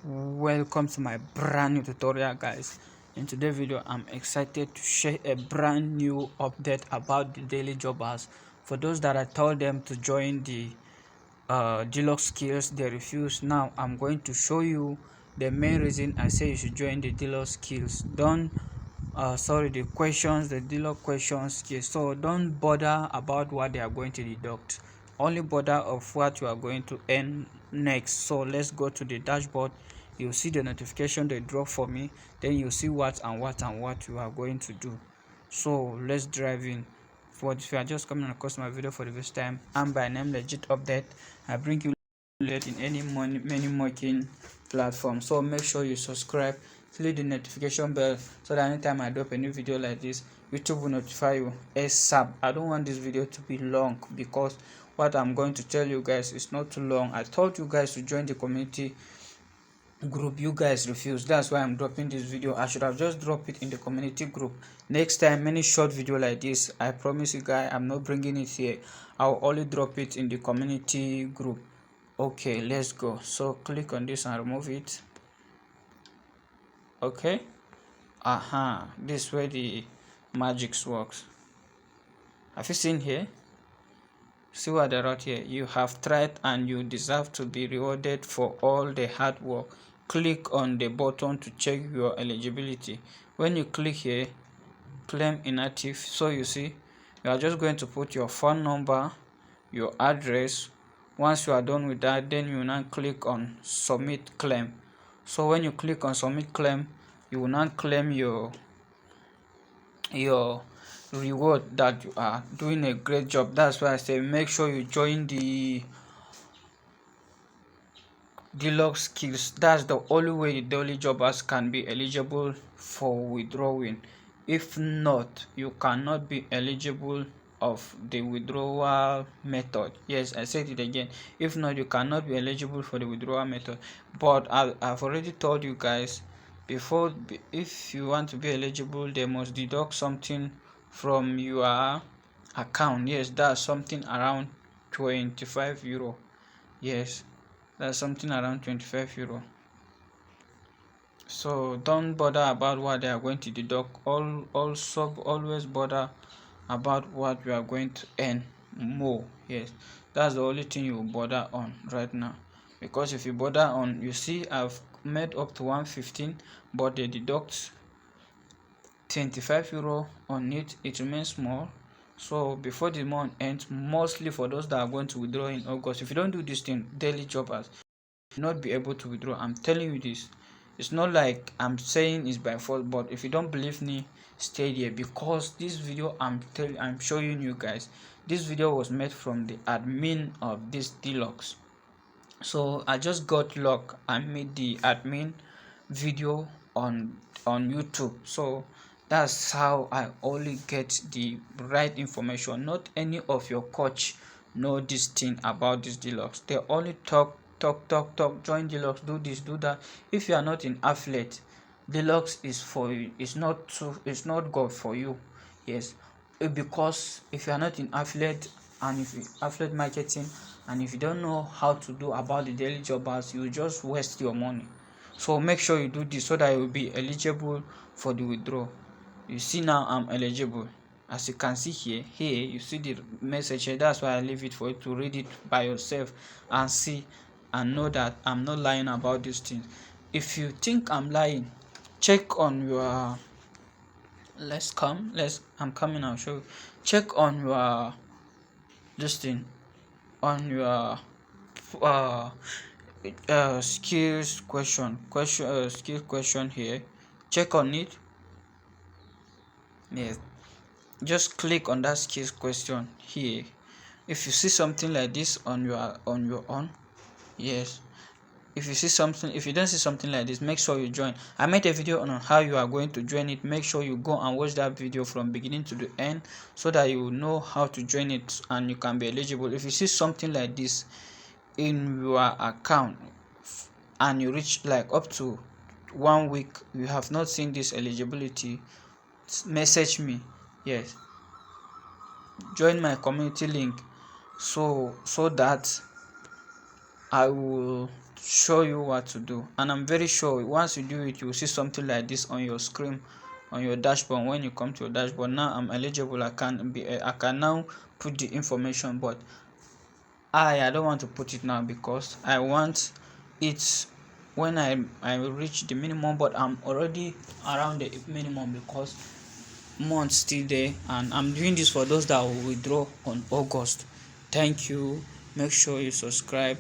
Welcome to my brand new tutorial, guys. In today's video I'm excited to share a brand new update about the daily jobbers. For those that I told them to join the Delux skills, they refuse. Now I'm going to show you the main reason I say you should join the Delux skills. Don't the questions, the Delux questions skills. So don't bother about what they are going to deduct, only bother of what you are going to earn next. So let's go to the dashboard. You'll see the notification they drop for me, then you'll see what you are going to do. So let's drive in. If you are just coming across my video for the first time, I'm by name Legit Update. I bring you in any many marketing platform, so make sure you subscribe, click the notification bell, so that anytime I drop a new video like this, YouTube will notify you ASAP. I don't want this video to be long, because what I'm going to tell you guys is not too long. I told you guys to join the community group, you guys refuse. That's why I'm dropping this video. I should have just dropped it in the community group. Next time, any short video like this, I promise you guys, I'm not bringing it here. I'll only drop it in the community group. Okay, let's go. So click on this and remove it. Okay, this is where the magic works. Have you seen here? See what they wrote here? You have tried and you deserve to be rewarded for all the hard work. Click on the button to check your eligibility. When you click here, claim inactive. So you see, you are just going to put your phone number, your address. Once you are done with that, then you will now click on submit claim. So when you click on submit claim, you will now claim your reward, that you are doing a great job. That's why I say make sure you join the Delux skills. That's the only way the daily jobbers can be eligible for withdrawing. If not, you cannot be eligible of the withdrawal method. Yes, I said it again. If not, you cannot be eligible for the withdrawal method. But I've already told you guys before, if you want to be eligible, they must deduct something from your account. Yes, that's something around 25 euro. Yes, that's something around 25 euro. So don't bother about what they are going to deduct. Also always bother about what you are going to earn more. Yes, that's the only thing you will bother on right now. Because if you bother on, you see I've made up to 115, but they deduct 25 euro on it. It remains small. So before the month ends, mostly for those that are going to withdraw in August, if you don't do this thing, daily jobbers will not be able to withdraw. I'm telling you this. It's not like I'm saying it's by fault, but if you don't believe me, stay there, because this video I'm showing you guys, this video was made from the admin of this Delux. So I just got luck and made the admin video on YouTube. So that's how I only get the right information. Not any of your coach know this thing about this Delux. They only talk, join Delux, do this, do that. If you are not in affiliate, Delux is for you. It's not good for you. Yes, because if you are not in affiliate, and if you affiliate marketing, and if you don't know how to do about the daily jobbers, you just waste your money. So make sure you do this so that you will be eligible for the withdrawal. You see now I'm eligible. As you can see here, you see the message here. That's why I leave it for you to read it by yourself and see and know that I'm not lying about this thing. If you think I'm lying, check on your I'm coming, I'll show you. Check on your this thing, on your skills question here. Check on it. Yes, just click on that skills question here. If you see something like this on your own, yes, if you don't see something like this, make sure you join. I made a video on how you are going to join it. Make sure you go and watch that video from beginning to the end, so that you will know how to join it and you can be eligible. If you see something like this in your account and you reach like up to 1 week, you have not seen this eligibility, message me. Yes, join my community link, so that I will show you what to do, and I'm very sure once you do it, you will see something like this on your screen, on your dashboard. When you come to your dashboard, now I'm eligible, I can now put the information, but I don't want to put it now because I want it when I reach the minimum, but I'm already around the minimum because months still there, and I'm doing this for those that will withdraw on August. Thank you. Make sure you subscribe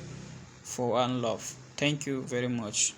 for one love. Thank you very much.